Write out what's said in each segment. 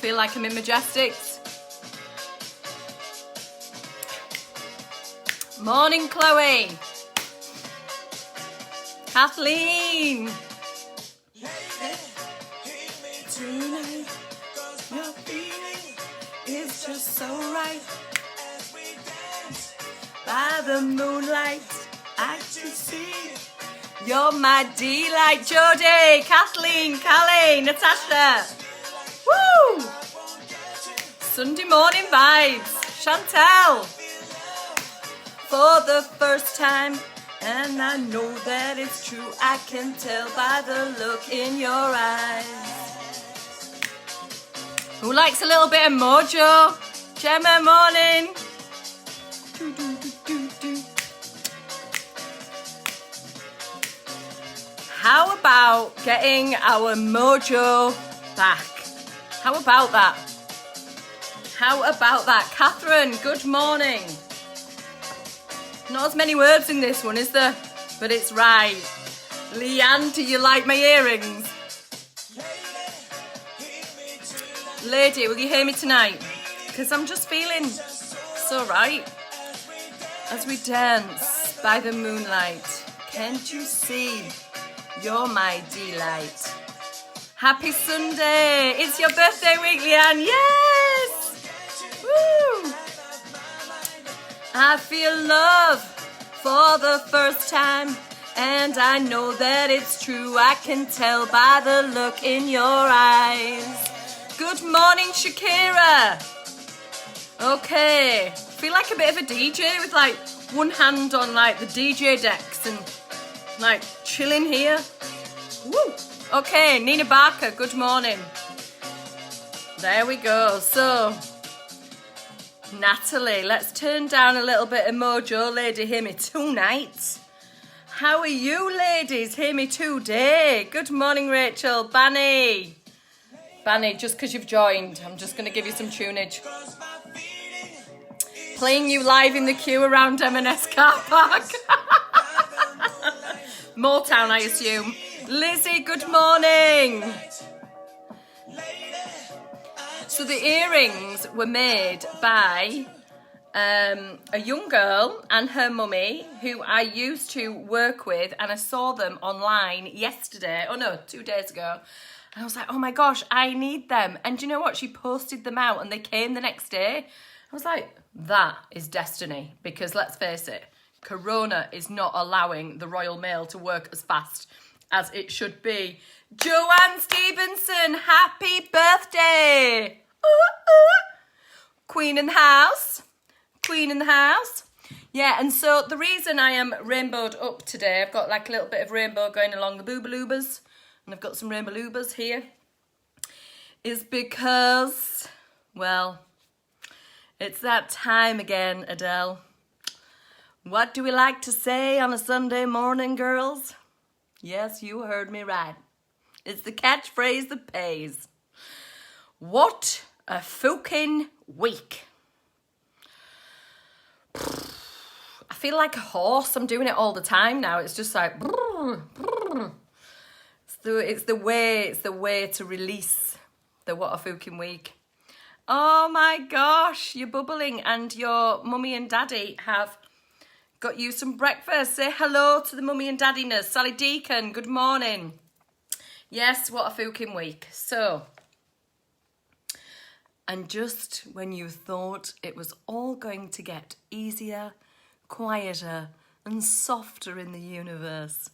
feel like I'm in Majestics. Morning, Chloe. Kathleen. Tonight, your feeling is just so right. By the moonlight, I can see you're my delight. Jodie, Kathleen, Callie, Natasha. Woo! Sunday morning vibes. Chantel. For the first time, and I know that it's true. I can tell by the look in your eyes. Who likes a little bit of mojo? Gemma, morning. How about getting our mojo back? How about that? How about that? Catherine, good morning. Not as many words in this one, is there? But it's right. Leanne, do you like my earrings? Lady, will you hear me tonight? Because I'm just feeling so right. As we dance by the moonlight, can't you see? You're my delight. Happy Sunday. It's your birthday week, Leanne. Yes! Woo! I feel love for the first time, and I know that it's true. I can tell by the look in your eyes. Good morning, Shakira. Okay, feel like a bit of a DJ with like one hand on like the DJ decks and like chilling here. Woo! Okay, Nina Barker, good morning. There we go. So, Natalie, let's turn down a little bit of mojo. Lady, hear me tonight. How are you, ladies? Hear me today. Good morning, Rachel. Banny. Banny, just because you've joined, I'm just going to give you some tunage. Playing you live in the queue around M&S car park. Motown, I assume. Lizzie, good morning. So the earrings were made by a young girl and her mummy who I used to work with, and I saw them online yesterday. Oh no, 2 days ago. And I was like, oh my gosh, I need them. And do you know what? She posted them out and they came the next day. I was like, that is destiny. Because let's face it, Corona is not allowing the Royal Mail to work as fast as it should be. Joanne Stevenson, happy birthday. Ooh, ooh. Queen in the house. Queen in the house. Yeah, and so the reason I am rainbowed up today, I've got like a little bit of rainbow going along the boobalubas, and I've got some rainbow lubas here, is because, well, it's that time again, Adele. What do we like to say on a Sunday morning, girls? Yes, you heard me right. It's the catchphrase that pays. What a fucking week. I feel like a horse. I'm doing it all the time now. It's just like... It's the way to release the what a fucking week. Oh my gosh, you're bubbling and your mummy and daddy have got you some breakfast. Say hello to the mummy and daddiness. Sally Deacon, good morning. Yes, what a fucking week. So, and just when you thought it was all going to get easier, quieter and softer in the universe,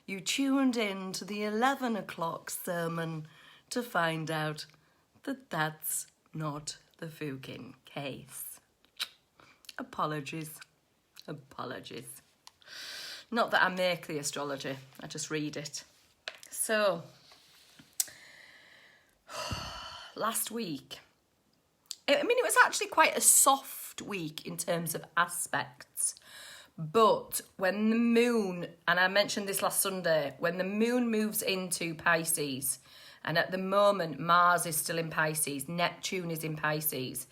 you tuned in to the 11 o'clock sermon to find out that that's not the fucking case. Apologies. Apologies. Not that I make the astrology, I just read it. So, last week, it was actually quite a soft week in terms of aspects. But when the moon, and I mentioned this last Sunday, when the moon moves into Pisces, and at the moment Mars is still in Pisces, Neptune is in Pisces,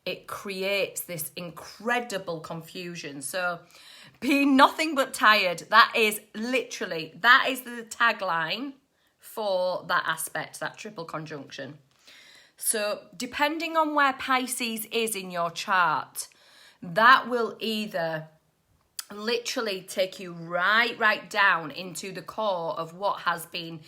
it creates this incredible confusion. So be nothing but tired. That is the tagline for that aspect, that triple conjunction. So depending on where Pisces is in your chart, that will either literally take you right down into the core of what has been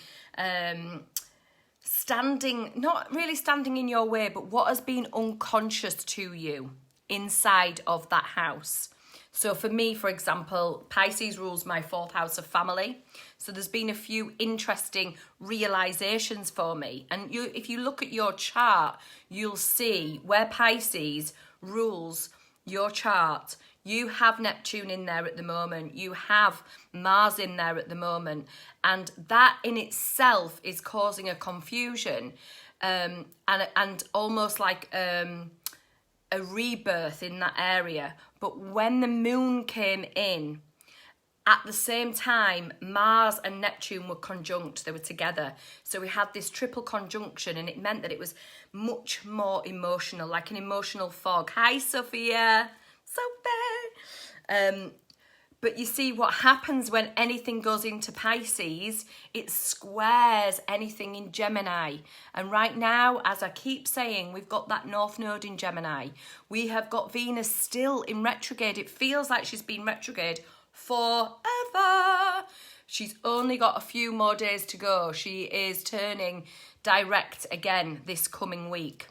not really standing in your way, but what has been unconscious to you inside of that house. So for me, for example, Pisces rules my 4th house of family. So there's been a few interesting realizations for me. And if you look at your chart, you'll see where Pisces rules your chart. You have Neptune in there at the moment. You have Mars in there at the moment. And that in itself is causing a confusion and almost like a rebirth in that area. But when the moon came in, at the same time, Mars and Neptune were conjunct, they were together. So we had this triple conjunction, and it meant that it was much more emotional, like an emotional fog. Hi, Sophia. Sophie. But you see what happens when anything goes into Pisces, it squares anything in Gemini. And right now, as I keep saying, we've got that North Node in Gemini. We have got Venus still in retrograde. It feels like she's been retrograde forever. She's only got a few more days to go. She is turning direct again this coming week.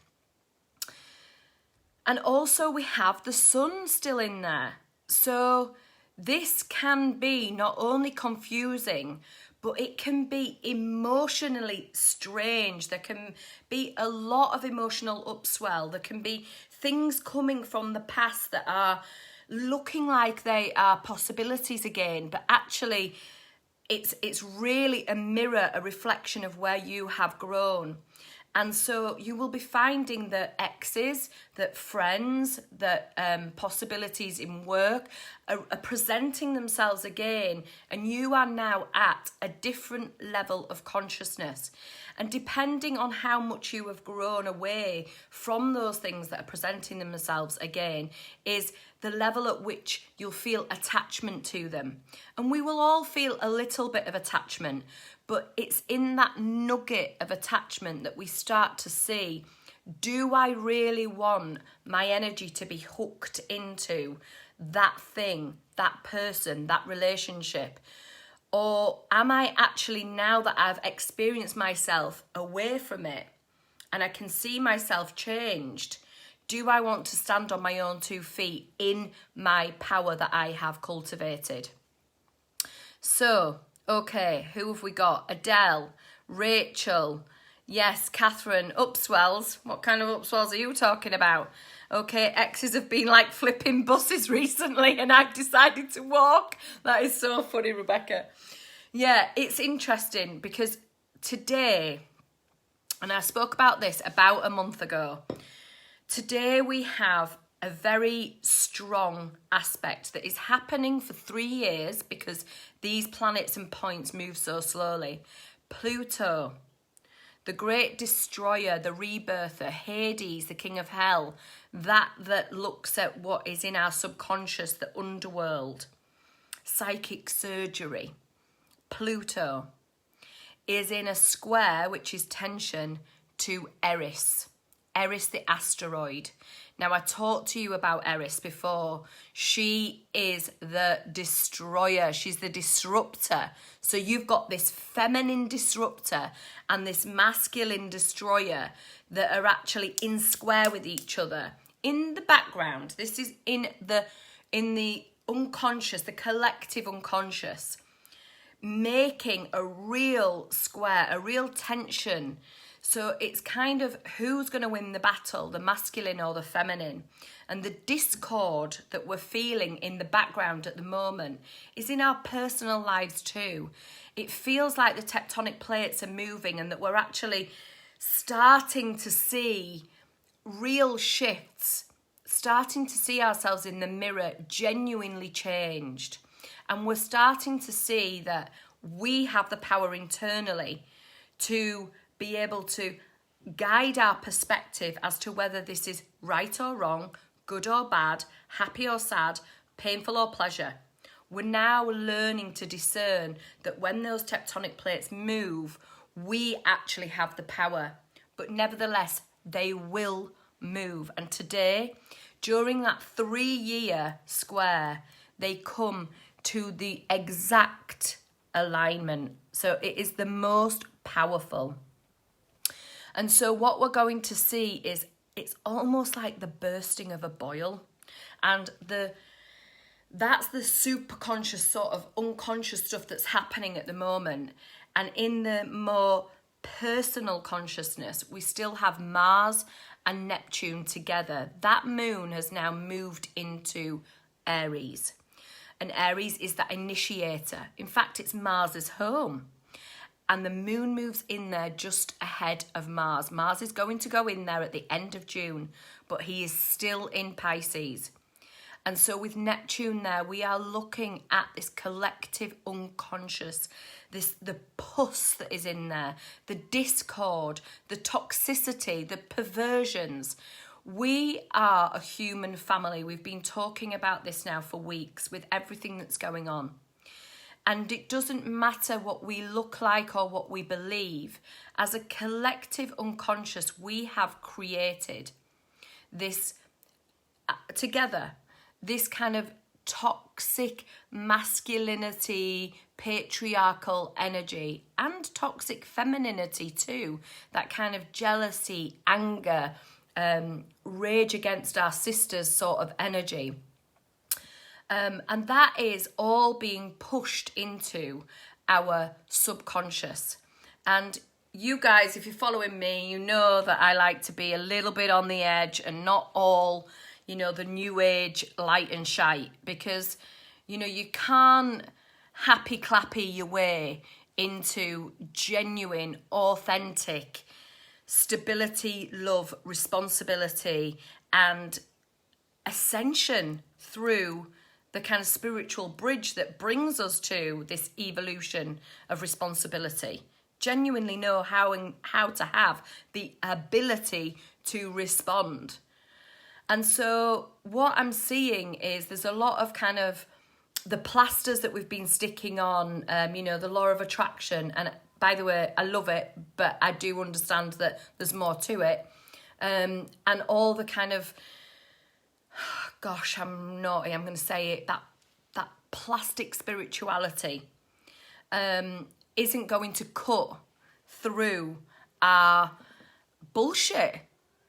And also we have the Sun still in there. So this can be not only confusing, but it can be emotionally strange. There can be a lot of emotional upswell. There can be things coming from the past that are looking like they are possibilities again, but actually it's really a mirror, a reflection of where you have grown. And so you will be finding that exes, that friends, that possibilities in work are presenting themselves again, and you are now at a different level of consciousness. And depending on how much you have grown away from those things that are presenting themselves again is the level at which you'll feel attachment to them. And we will all feel a little bit of attachment, but it's in that nugget of attachment that we start to see, do I really want my energy to be hooked into that thing, that person, that relationship? Or am I actually, now that I've experienced myself away from it and I can see myself changed, do I want to stand on my own 2 feet in my power that I have cultivated? So, okay, who have we got? Adele, Rachel, yes, Catherine, upswells. What kind of upswells are you talking about? Okay, exes have been like flipping buses recently and I've decided to walk. That is so funny, Rebecca. Yeah, it's interesting because today, and I spoke about this about a month ago, today we have a very strong aspect that is happening for 3 years because these planets and points move so slowly. Pluto, the great destroyer, the rebirther, Hades, the king of hell, that looks at what is in our subconscious, the underworld, psychic surgery. Pluto is in a square, which is tension, to Eris the asteroid. Now, I talked to you about Eris before. She is the destroyer. She's the disruptor. So you've got this feminine disruptor and this masculine destroyer that are actually in square with each other. In the background, this is in the unconscious, the collective unconscious, making a real square, a real tension. So it's kind of who's going to win the battle, the masculine or the feminine. And the discord that we're feeling in the background at the moment is in our personal lives too. It feels like the tectonic plates are moving and that we're actually starting to see real shifts, starting to see ourselves in the mirror genuinely changed. And we're starting to see that we have the power internally to be able to guide our perspective as to whether this is right or wrong, good or bad, happy or sad, painful or pleasure. We're now learning to discern that when those tectonic plates move, we actually have the power. But nevertheless, They will move. And today, during that 3-year square, they come to the exact alignment. So it is the most powerful. And so what we're going to see is it's almost like the bursting of a boil. And that's the super conscious sort of unconscious stuff that's happening at the moment. And in the more personal consciousness, we still have Mars and Neptune together. That moon has now moved into Aries. And Aries is that initiator. In fact, it's Mars's home. And the moon moves in there just ahead of Mars. Mars is going to go in there at the end of June, but he is still in Pisces. And so with Neptune there, we are looking at this collective unconscious, the PUSS that is in there, the discord, the toxicity, the perversions. We are a human family. We've been talking about this now for weeks with everything that's going on. And it doesn't matter what we look like or what we believe. As a collective unconscious, we have created this together, this kind of toxic masculinity, patriarchal energy, and toxic femininity too. That kind of jealousy, anger, rage against our sisters sort of energy. And that is all being pushed into our subconscious. And you guys, if you're following me, you know that I like to be a little bit on the edge and not all, the new age light and shite. Because, you can't happy clappy your way into genuine, authentic stability, love, responsibility, and ascension through the kind of spiritual bridge that brings us to this evolution of responsibility. Genuinely know how to have the ability to respond. And so what I'm seeing is there's a lot of kind of the plasters that we've been sticking on, the law of attraction. And by the way, I love it, but I do understand that there's more to it. And all the kind of, gosh, I'm naughty, I'm going to say it, that plastic spirituality isn't going to cut through our bullshit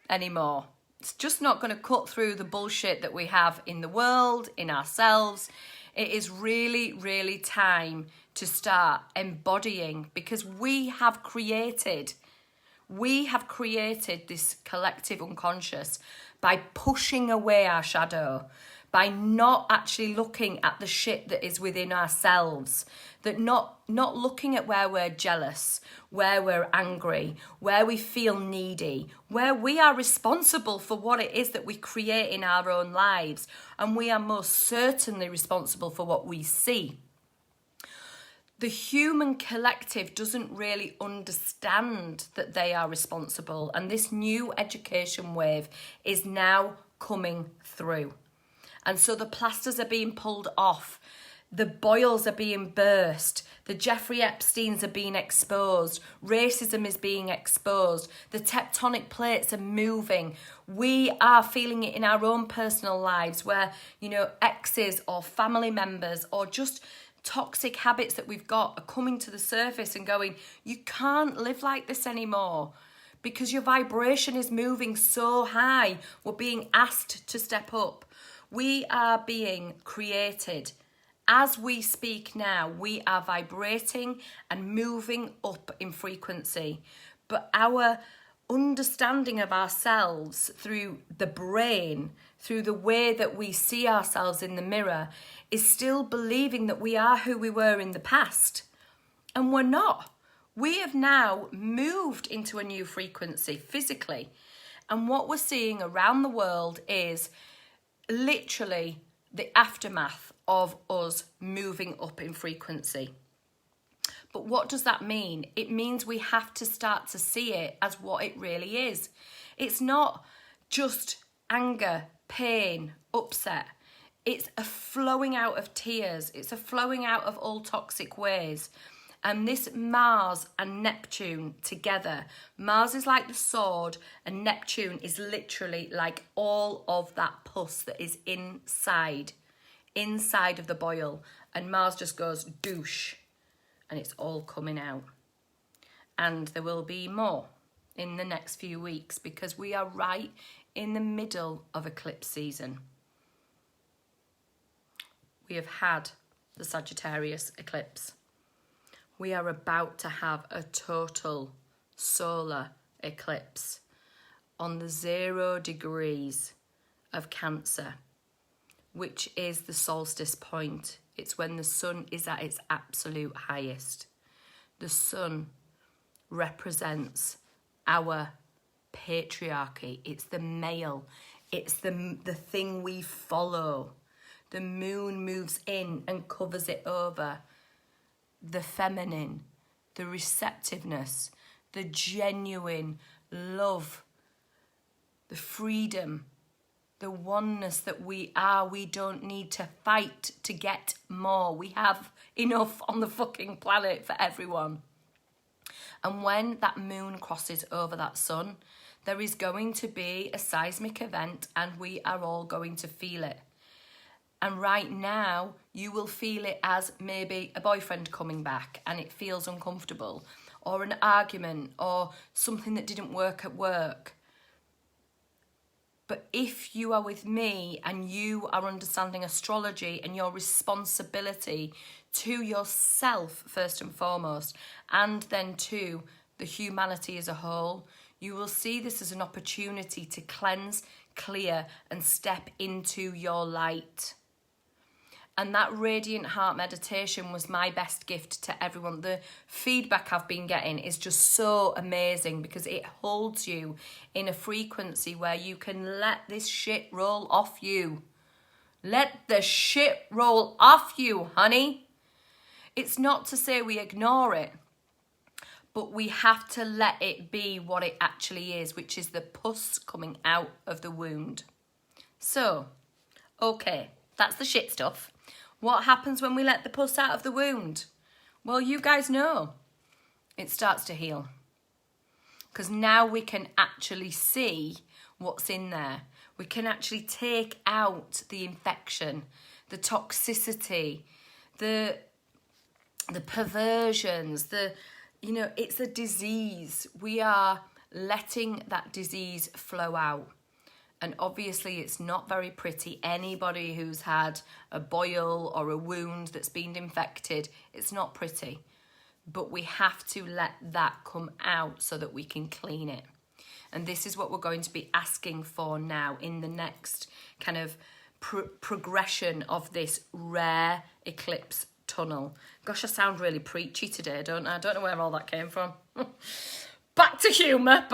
anymore. It's just not going to cut through the bullshit that we have in the world, in ourselves. It is really, really time to start embodying, because we have created this collective unconscious by pushing away our shadow, by not actually looking at the shit that is within ourselves, that not looking at where we're jealous, where we're angry, where we feel needy, where we are responsible for what it is that we create in our own lives, and we are most certainly responsible for what we see. The human collective doesn't really understand that they are responsible, and this new education wave is now coming through. And so the plasters are being pulled off, the boils are being burst, the Jeffrey Epsteins are being exposed, racism is being exposed, the tectonic plates are moving. We are feeling it in our own personal lives where, exes or family members or just toxic habits that we've got are coming to the surface and going, you can't live like this anymore because your vibration is moving so high. We're being asked to step up. We are being created. As we speak now, we are vibrating and moving up in frequency. But our understanding of ourselves through the brain, through the way that we see ourselves in the mirror, is still believing that we are who we were in the past. And we're not. We have now moved into a new frequency physically. And what we're seeing around the world is literally the aftermath of us moving up in frequency. But what does that mean? It means we have to start to see it as what it really is. It's not just anger, pain, upset. It's a flowing out of tears. It's a flowing out of all toxic ways. And this Mars and Neptune together, Mars is like the sword and Neptune is literally like all of that pus that is inside of the boil. And Mars just goes douche and it's all coming out. And there will be more in the next few weeks because we are right in the middle of eclipse season. We have had the Sagittarius eclipse. We are about to have a total solar eclipse on the 0 degrees of Cancer, which is the solstice point. It's when the sun is at its absolute highest. The sun represents our patriarchy. It's the male. It's the thing we follow. The moon moves in and covers it over. The feminine, the receptiveness, the genuine love, the freedom, the oneness that we are. We don't need to fight to get more. We have enough on the fucking planet for everyone. And when that moon crosses over that sun, there is going to be a seismic event and we are all going to feel it. And right now, you will feel it as maybe a boyfriend coming back and it feels uncomfortable, or an argument, or something that didn't work at work. But if you are with me and you are understanding astrology and your responsibility to yourself first and foremost, and then to the humanity as a whole, you will see this as an opportunity to cleanse, clear, and step into your light. And that Radiant Heart meditation was my best gift to everyone. The feedback I've been getting is just so amazing because it holds you in a frequency where you can let this shit roll off you. Let the shit roll off you, honey. It's not to say we ignore it, but we have to let it be what it actually is, which is the pus coming out of the wound. So, okay, that's the shit stuff. What happens when we let the pus out of the wound? Well, you guys know. It starts to heal. Because now we can actually see what's in there. We can actually take out the infection, the toxicity, the perversions, it's a disease. We are letting that disease flow out. And obviously it's not very pretty. Anybody who's had a boil or a wound that's been infected, it's not pretty. But we have to let that come out so that we can clean it. And this is what we're going to be asking for now in the next kind of progression of this rare eclipse tunnel. Gosh, I sound really preachy today, don't I? I don't know where all that came from. Back to humour.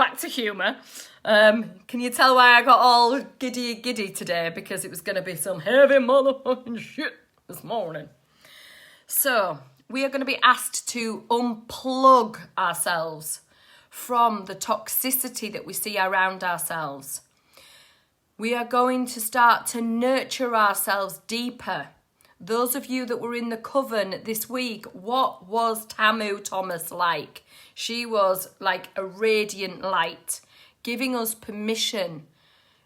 Can you tell why I got all giddy today? Because it was going to be some heavy motherfucking shit this morning. So, we are going to be asked to unplug ourselves from the toxicity that we see around ourselves. We are going to start to nurture ourselves deeper. Those of you that were in the coven this week, what was Tamu Thomas like? She was like a radiant light, giving us permission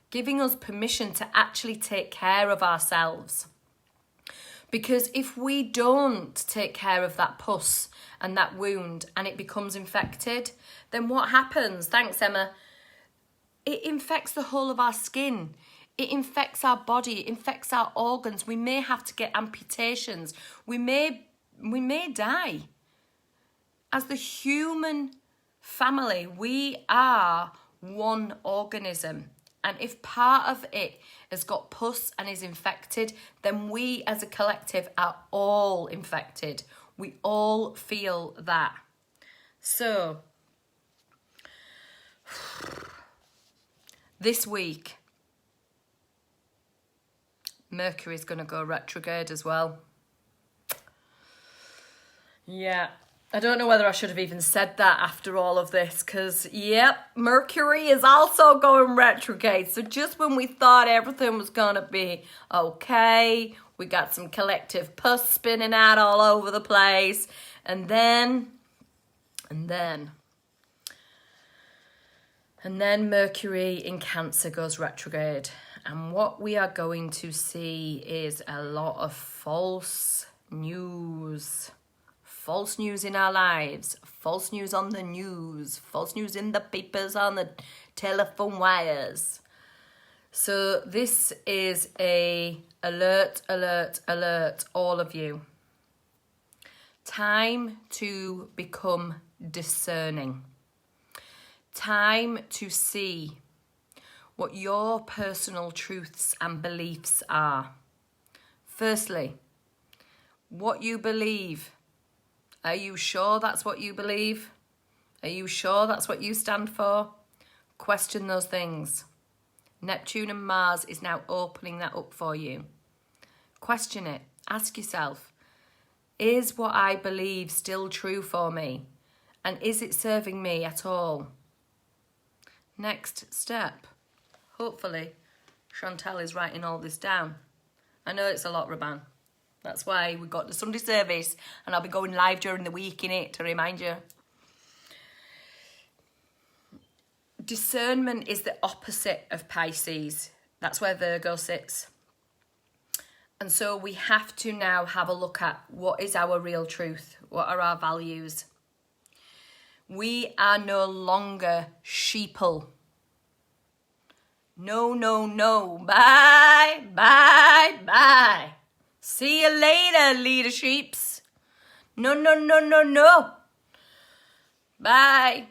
to actually take care of ourselves. Because if we don't take care of that pus and that wound and it becomes infected, then what happens? Thanks, Emma. It infects the whole of our skin. It infects our body, it infects our organs. We may have to get amputations. We may die. As the human family, we are one organism. And if part of it has got pus and is infected, then we as a collective are all infected. We all feel that. So, this week, Mercury's going to go retrograde as well. Yeah, I don't know whether I should have even said that after all of this, because, yep, Mercury is also going retrograde. So just when we thought everything was going to be okay, we got some collective pus spinning out all over the place, And then Mercury in Cancer goes retrograde. And what we are going to see is a lot of false news. False news in our lives. False news on the news. False news in the papers, on the telephone wires. So this is a alert, all of you. Time to become discerning. Time to see what your personal truths and beliefs are. Firstly, what you believe. Are you sure that's what you believe? Are you sure that's what you stand for? Question those things. Neptune and Mars is now opening that up for you. Question it. Ask yourself, is what I believe still true for me? And is it serving me at all? Next step. Hopefully, Chantal is writing all this down. I know it's a lot, Raban. That's why we got the Sunday service, and I'll be going live during the week in it to remind you. Discernment is the opposite of Pisces. That's where Virgo sits. And so we have to now have a look at what is our real truth? What are our values? We are no longer sheeple. No. Bye. See you later, leaderships. No. Bye.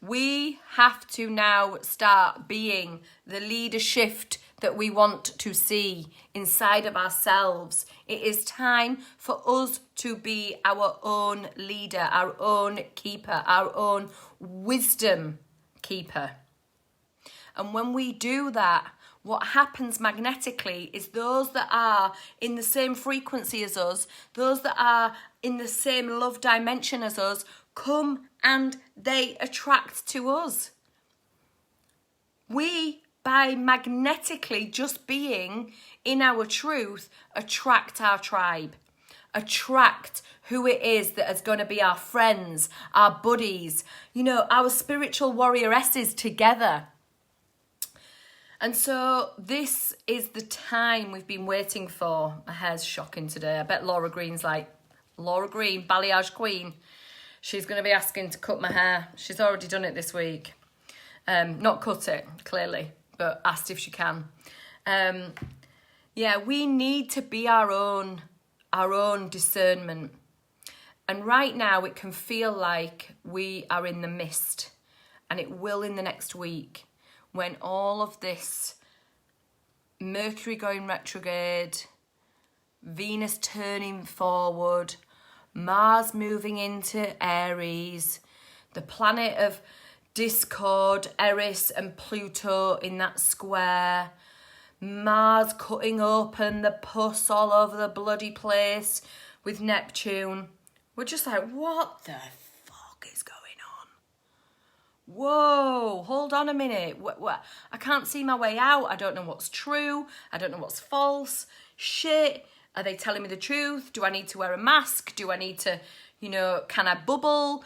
We have to now start being the leader shift that we want to see inside of ourselves. It is time for us to be our own leader, our own keeper, our own wisdom keeper. And when we do that, what happens magnetically is those that are in the same frequency as us, those that are in the same love dimension as us, come and they attract to us. We, by magnetically just being in our truth, attract our tribe, attract who it is that is going to be our friends, our buddies, our spiritual warrioresses together. And so this is the time we've been waiting for. My hair's shocking today. I bet Laura Green's like, Laura Green, balayage queen. She's going to be asking to cut my hair. She's already done it this week. Not cut it, clearly, but asked if she can. We need to be our own discernment. And right now it can feel like we are in the mist, and it will in the next week, when all of this Mercury going retrograde, Venus turning forward, Mars moving into Aries, the planet of discord, Eris and Pluto in that square, Mars cutting open the pus all over the bloody place with Neptune. We're just like, what the fuck is going on? Whoa, hold on a minute. What? I can't see my way out. I don't know what's true. I don't know what's false. Shit. Are they telling me the truth? Do I need to wear a mask? Do I need to, can I bubble?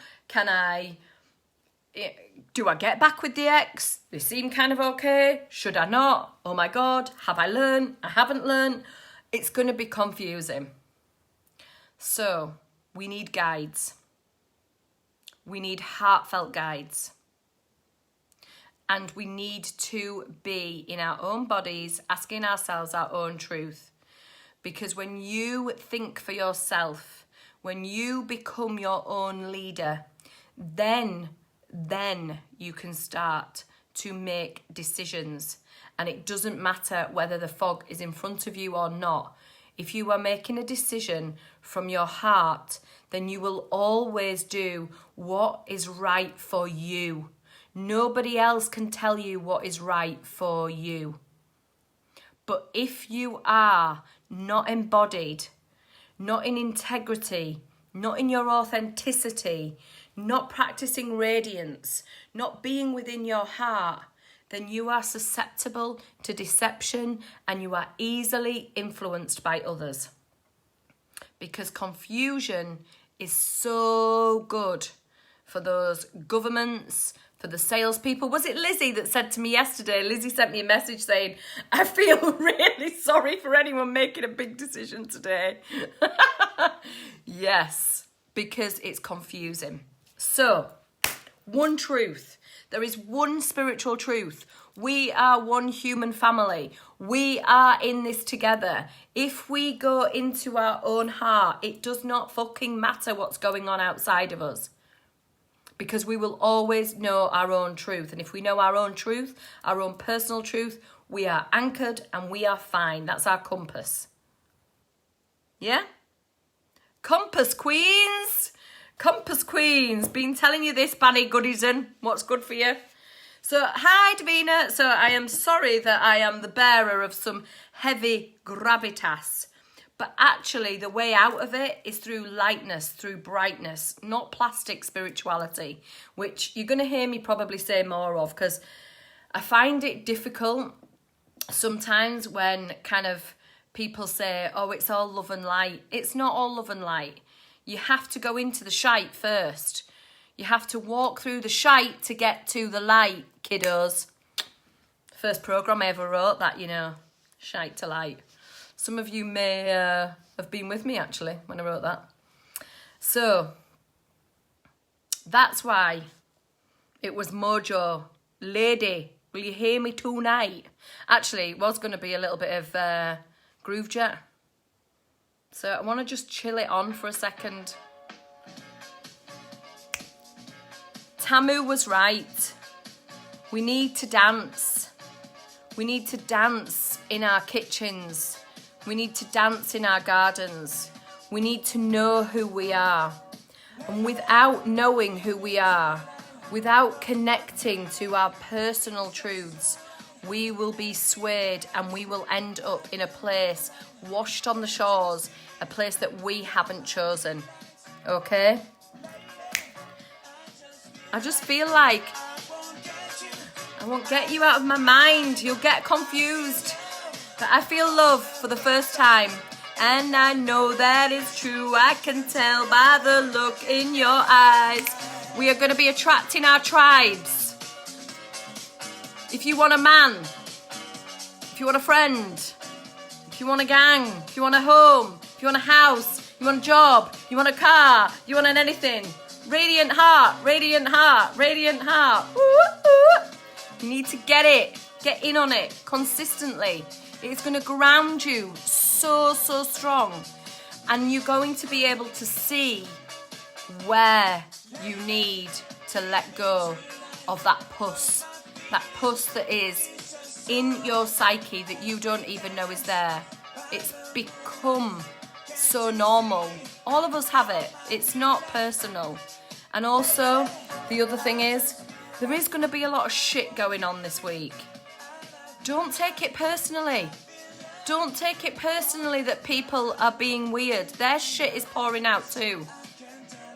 Do I get back with the ex? They seem kind of okay. Should I not? Oh my God, have I learned? I haven't learned. It's going to be confusing. So we need guides. We need heartfelt guides. And we need to be in our own bodies, asking ourselves our own truth. Because when you think for yourself, when you become your own leader, then you can start to make decisions. And it doesn't matter whether the fog is in front of you or not. If you are making a decision from your heart, then you will always do what is right for you. Nobody else can tell you what is right for you. But if you are not embodied, not in integrity, not in your authenticity, not practicing radiance, not being within your heart, then you are susceptible to deception and you are easily influenced by others. Because confusion is so good for those governments, for the salespeople. Was it Lizzie that said to me yesterday? Lizzie sent me a message saying, I feel really sorry for anyone making a big decision today. Yes, because it's confusing. So, one truth. There is one spiritual truth. We are one human family. We are in this together. If we go into our own heart, it does not fucking matter what's going on outside of us. Because we will always know our own truth. And if we know our own truth, our own personal truth, we are anchored and we are fine. That's our compass. Yeah? Compass queens. Compass queens. Been telling you this, Banny Goodison. What's good for you? So, hi Davina. So, I am sorry that I am the bearer of some heavy gravitas. But actually, the way out of it is through lightness, through brightness, not plastic spirituality, which you're going to hear me probably say more of, because I find it difficult sometimes when kind of people say, oh, it's all love and light. It's not all love and light. You have to go into the shite first. You have to walk through the shite to get to the light, kiddos. First programme I ever wrote that, you know, shite to light. Some of you may have been with me, actually, when I wrote that. So, that's why it was Mojo. Lady, will you hear me tonight? Actually, it was going to be a little bit of groove jet. So, I want to just chill it on for a second. Tamu was right. We need to dance. We need to dance in our kitchens. We need to dance in our gardens. We need to know who we are. And without knowing who we are, without connecting to our personal truths, we will be swayed and we will end up in a place washed on the shores, a place that we haven't chosen. Okay? I just feel like I won't get you out of my mind. You'll get confused. But I feel love for the first time. And I know that it's true. I can tell by the look in your eyes. We are going to be attracting our tribes. If you want a man, if you want a friend, if you want a gang, if you want a home, if you want a house, you want a job, you want a car, you want an anything. Radiant heart, radiant heart, radiant heart. Ooh, ooh. You need to get it. Get in on it consistently. It's going to ground you so strong. And you're going to be able to see where you need to let go of that PUSS. That PUSS that is in your psyche that you don't even know is there. It's become so normal. All of us have it. It's not personal. And also, the other thing is, there is going to be a lot of shit going on this week. Don't take it personally. Don't take it personally that people are being weird. Their shit is pouring out too.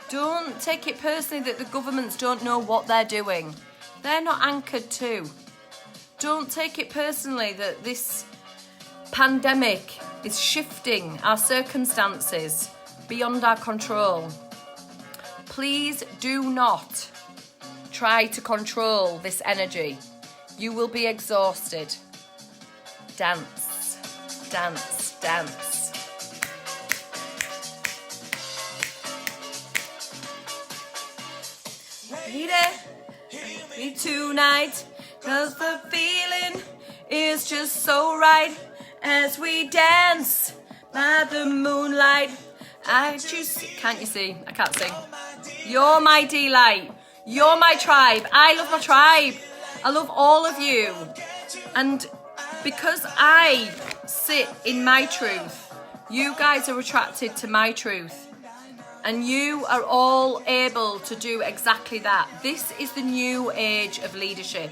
Don't take it personally that the governments don't know what they're doing. They're not anchored too. Don't take it personally that this pandemic is shifting our circumstances beyond our control. Please do not try to control this energy. You will be exhausted. Dance, dance, dance. Need tonight, 'cause the feeling is just so right as we dance by the moonlight. Can't you see? I can't sing. You're my delight. You're my tribe. I love my tribe. I love all of you. And because I sit in my truth, you guys are attracted to my truth. And you are all able to do exactly that. This is the new age of leadership.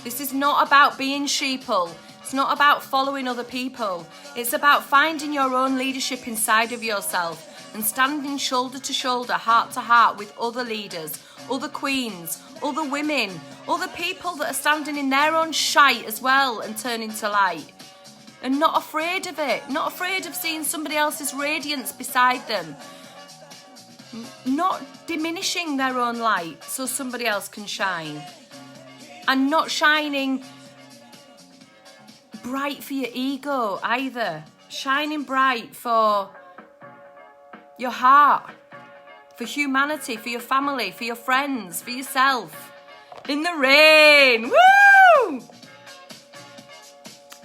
This is not about being sheeple. It's not about following other people. It's about finding your own leadership inside of yourself and standing shoulder to shoulder, heart to heart with other leaders, other queens, other women, other people that are standing in their own shite as well and turning to light. And not afraid of it, not afraid of seeing somebody else's radiance beside them. not diminishing their own light so somebody else can shine, and not shining bright for your ego either. Shining bright for your heart, for humanity, for your family, for your friends, for yourself. In the rain. Woo!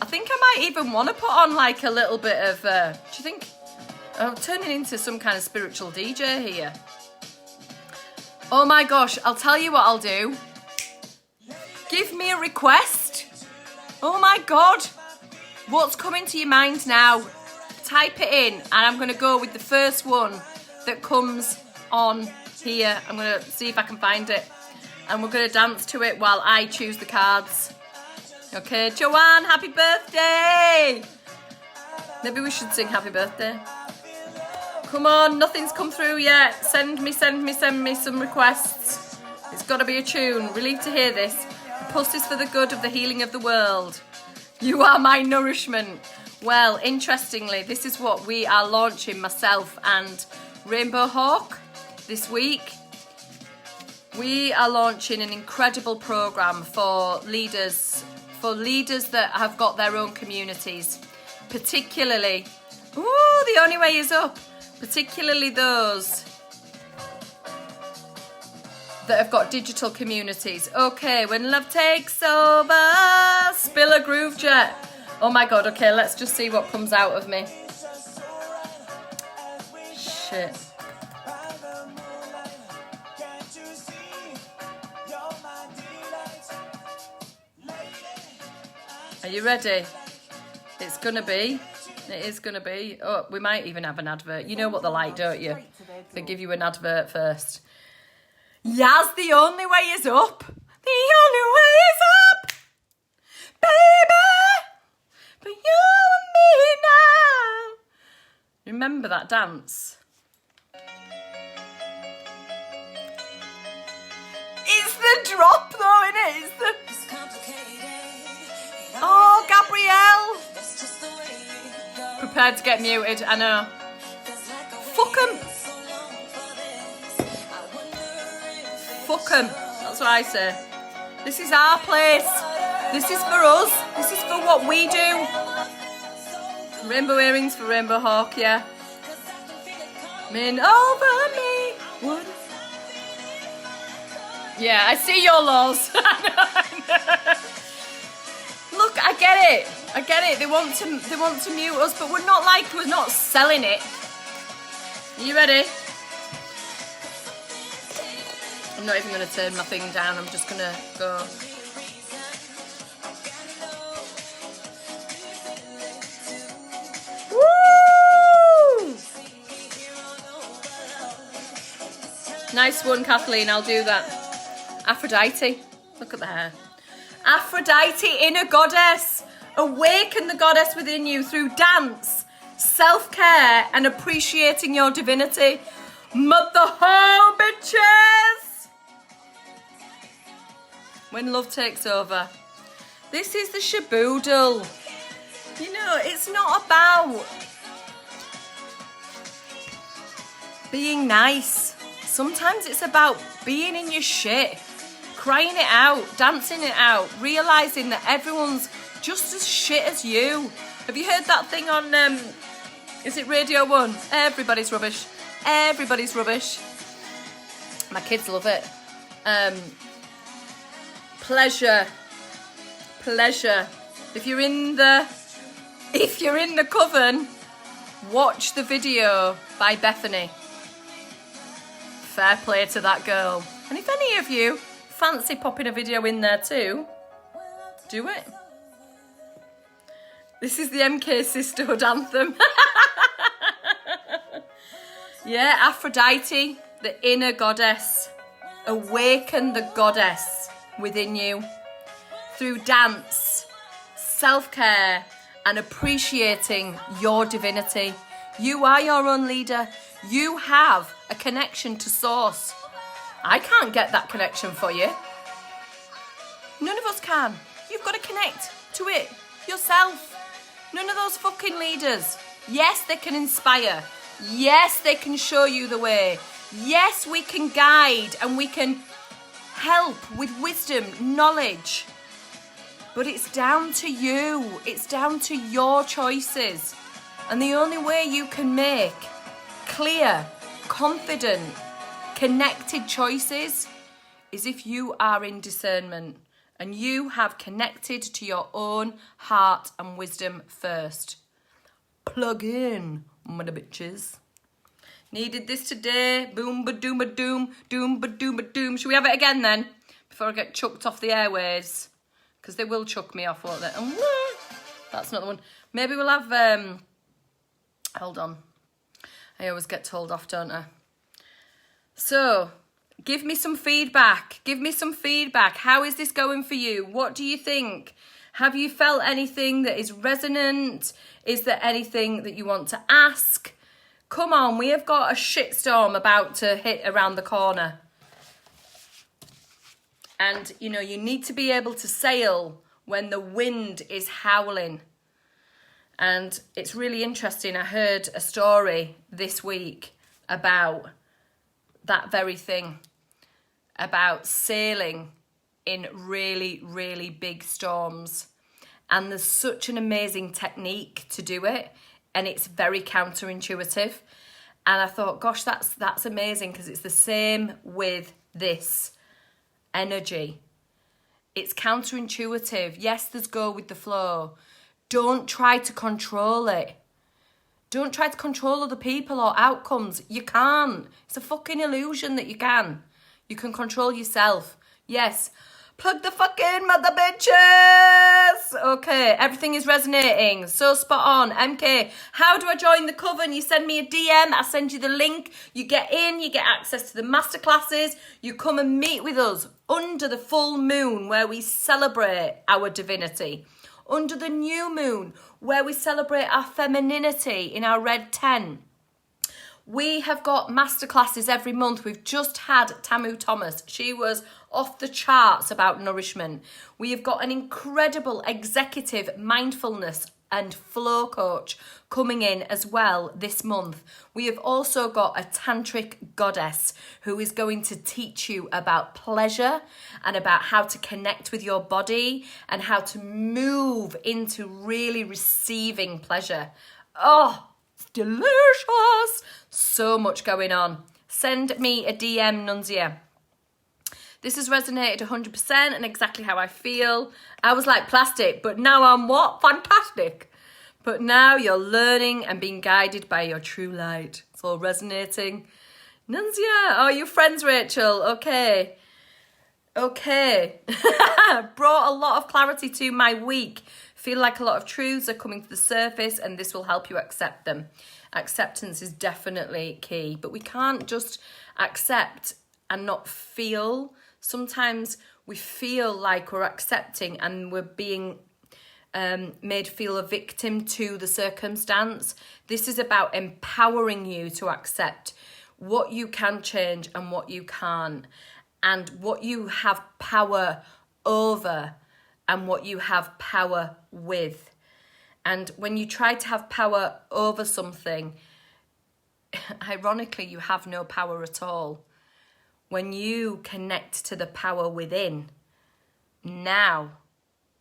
I think I might even want to put on like a little bit of, do you think? I'm turning into some kind of spiritual DJ here. Oh my gosh, I'll tell you what I'll do. Give me a request. Oh my God. What's coming to your mind now? Type it in, and I'm going to go with the first one that comes on here. I'm going to see if I can find it. And we're going to dance to it while I choose the cards. Okay, Joanne, happy birthday. Maybe we should sing happy birthday. Come on, nothing's come through yet. Send me some requests. It's got to be a tune. Relieved to hear this. The PUSS is for the good of the healing of the world. You are my nourishment. Well, interestingly, this is what we are launching, myself and Rainbow Hawk, this week. We are launching an incredible program for leaders that have got their own communities, particularly, the only way is up, particularly those that have got digital communities. Okay, when love takes over, spill a groove jet. Oh my God, okay, let's just see what comes out of me. Shit. Are you ready? It's gonna be. It is gonna be. Oh, we might even have an advert. You know what they're like, don't you? They give you an advert first. Yaz, the only way is up. The only way is up. Baby, but you and me now. Remember that dance? It's the drop though, innit? It's the... Oh, Gabrielle. Prepared to get muted, I know. Fuck 'em. Fuck 'em. That's what I say. This is our place. This is for us. This is for what we do. Rainbow earrings for Rainbow Hawk, yeah. Min over me. One. Yeah, I see your laws. Look, I get it. I get it. They want to mute us, but we're not selling it. Are you ready? I'm not even going to turn my thing down. I'm just going to go. Woo! Nice one, Kathleen. I'll do that. Aphrodite. Look at the hair. Aphrodite, inner goddess. Awaken the goddess within you through dance, self-care, and appreciating your divinity. Mother ho, bitches! When love takes over. This is the shaboodle. You know, it's not about being nice. Sometimes it's about being in your shit, crying it out, dancing it out, realising that everyone's just as shit as you. Have you heard that thing on, is it Radio 1? Everybody's rubbish. Everybody's rubbish. My kids love it. Pleasure. If you're in the coven, watch the video by Bethany. Fair play to that girl. And if any of you fancy popping a video in there too, do it. This is the MK Sisterhood anthem. Yeah, Aphrodite, the inner goddess. Awaken the goddess within you through dance, self-care, and appreciating your divinity. You are your own leader. You have a connection to Source. I can't get that connection for you. None of us can. You've got to connect to it yourself. None of those fucking leaders. Yes, they can inspire. Yes, they can show you the way. Yes, we can guide and we can help with wisdom, knowledge. But it's down to you. It's down to your choices. And the only way you can make clear, confident, connected choices is if you are in discernment and you have connected to your own heart and wisdom first. Plug in, mother bitches. Needed this today. Boom, ba-doom, ba-doom, doom, ba-doom, ba-doom. Should we have it again then? Before I get chucked off the airways. Because they will chuck me off, won't they? That's not the one. Maybe we'll have... hold on. I always get told off, don't I? So, give me some feedback. Give me some feedback. How is this going for you? What do you think? Have you felt anything that is resonant? Is there anything that you want to ask? Come on, we have got a shitstorm about to hit around the corner. And, you know, you need to be able to sail when the wind is howling. And it's really interesting. I heard a story this week about that very thing, about sailing in really, really big storms. And there's such an amazing technique to do it. And it's very counterintuitive. And I thought, gosh, that's amazing, because it's the same with this energy. It's counterintuitive. Yes, there's go with the flow. Don't try to control it. Don't try to control other people or outcomes. You can't. It's a fucking illusion that you can. You can control yourself. Yes. Plug the fucking mother bitches. Okay, everything is resonating. So spot on. MK, how do I join the coven? You send me a DM. I send you the link. You get in. You get access to the masterclasses. You come and meet with us under the full moon, where we celebrate our divinity. Under the new moon, where we celebrate our femininity in our red tent. We have got masterclasses every month. We've just had Tamu Thomas. She was off the charts about nourishment. We have got an incredible executive mindfulness and flow coach coming in as well this month. We have also got a tantric goddess who is going to teach you about pleasure and about how to connect with your body and how to move into really receiving pleasure. Oh, it's delicious. So much going on. Send me a DM, Nunzia. This has resonated 100% and exactly how I feel. I was like plastic, but now I'm what? Fantastic. But now you're learning and being guided by your true light. It's all resonating. Nunzia, oh, you're friends, Rachel. Okay. Brought a lot of clarity to my week. Feel like a lot of truths are coming to the surface, and this will help you accept them. Acceptance is definitely key, but we can't just accept and not feel. Sometimes we feel like we're accepting and we're being made feel a victim to the circumstance. This is about empowering you to accept what you can change and what you can't, and what you have power over and what you have power with. And when you try to have power over something, ironically, you have no power at all. When you connect to the power within, now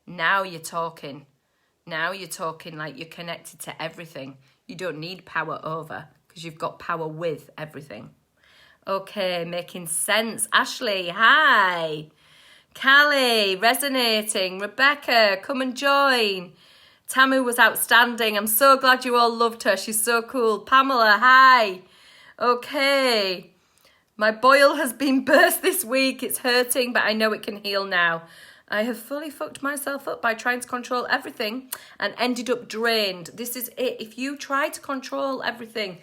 you're talking. Now you're talking like you're connected to everything. You don't need power over because you've got power with everything. Okay, making sense. Ashley, hi. Callie, resonating. Rebecca, come and join. Tamu was outstanding. I'm so glad you all loved her. She's so cool. Pamela, hi. Okay. My boil has been burst this week. It's hurting, but I know it can heal now. I have fully fucked myself up by trying to control everything and ended up drained. This is it. If you try to control everything,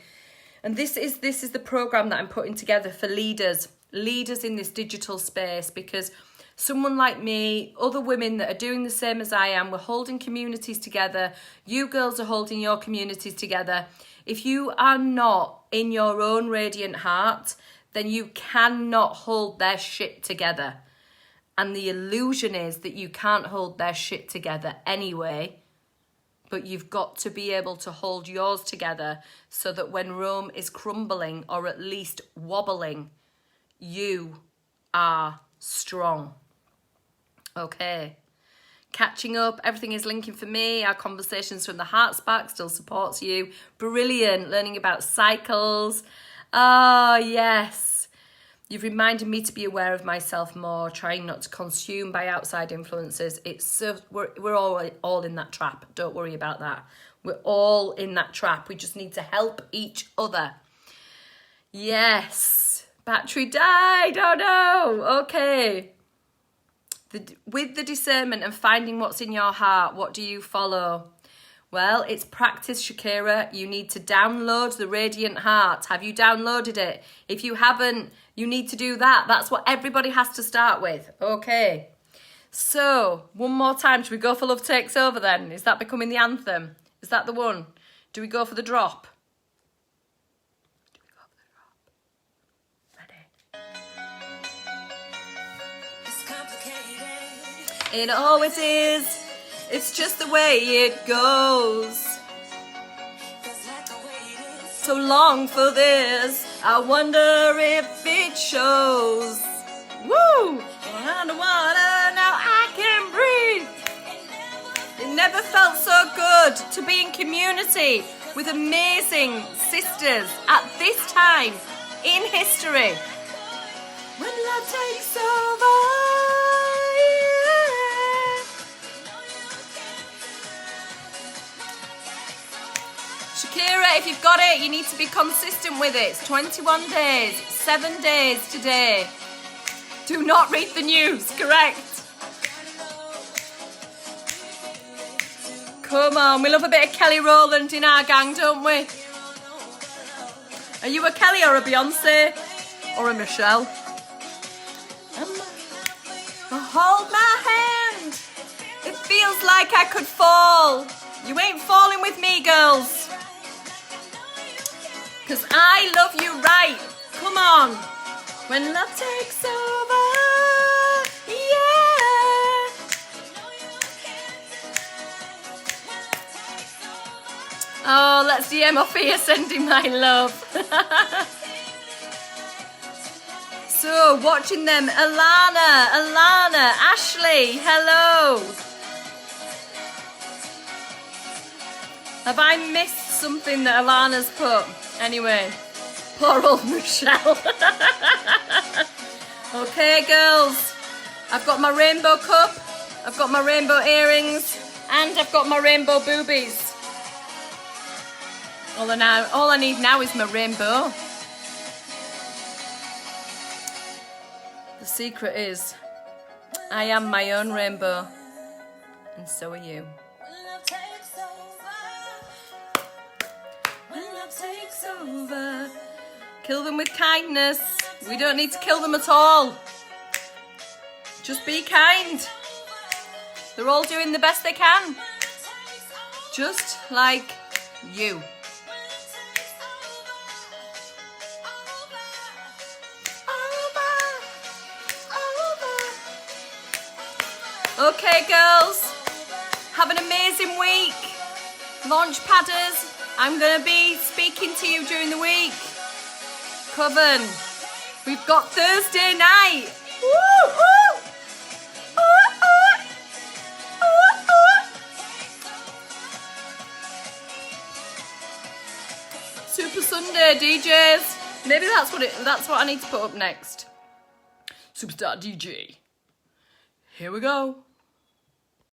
and this is the program that I'm putting together for leaders in this digital space, because someone like me, other women that are doing the same as I am, we're holding communities together. You girls are holding your communities together. If you are not in your own radiant heart, then you cannot hold their shit together. And the illusion is that you can't hold their shit together anyway, but you've got to be able to hold yours together so that when Rome is crumbling or at least wobbling, you are strong. Okay. Catching up, everything is linking for me. Our conversations from the heart spark still supports you. Brilliant. Learning about cycles. Ah, yes. You've reminded me to be aware of myself more, trying not to consume by outside influences. It's so, we're all in that trap. Don't worry about that. We're all in that trap. We just need to help each other. Yes. Battery died. Oh no. Okay. With the discernment and finding what's in your heart, what do you follow? Well, it's practice, Shakira. You need to download the Radiant Heart. Have you downloaded it? If you haven't, you need to do that. That's what everybody has to start with. Okay. So, one more time. Should we go for Love Takes Over then? Is that becoming the anthem? Is that the one? Do we go for the drop? It always is. It's just the way it goes. So long for this. I wonder if it shows. Woo! Underwater, now I can breathe. It never felt so good to be in community with amazing sisters at this time in history. When love takes over. Shakira, if you've got it, you need to be consistent with it. It's 21 days, 7 days today. Do not read the news, correct? Come on, we love a bit of Kelly Rowland in our gang, don't we? Are you a Kelly or a Beyonce? Or a Michelle? Hold my hand. It feels like I could fall. You ain't falling with me, girls. Because I love you right. Come on. When love takes over, yeah. Oh, let's DM Ophia sending my love. So, watching them, Alana, Ashley, hello. Have I missed something that Alana's put? Anyway, poor old Michelle. Okay, girls, I've got my rainbow cup, I've got my rainbow earrings, and I've got my rainbow boobies. All I need now is my rainbow. The secret is, I am my own rainbow, and so are you. When love takes over, kill them with kindness. We don't need to kill them at all. Just be kind. They're all doing the best they can. Just like you. Okay, girls, have an amazing week. Launch padders, I'm going to be speaking to you during the week. Coven, we've got Thursday night. Woo, woo. Super Sunday, DJs. Maybe that's what I need to put up next. Superstar DJ. Here we go.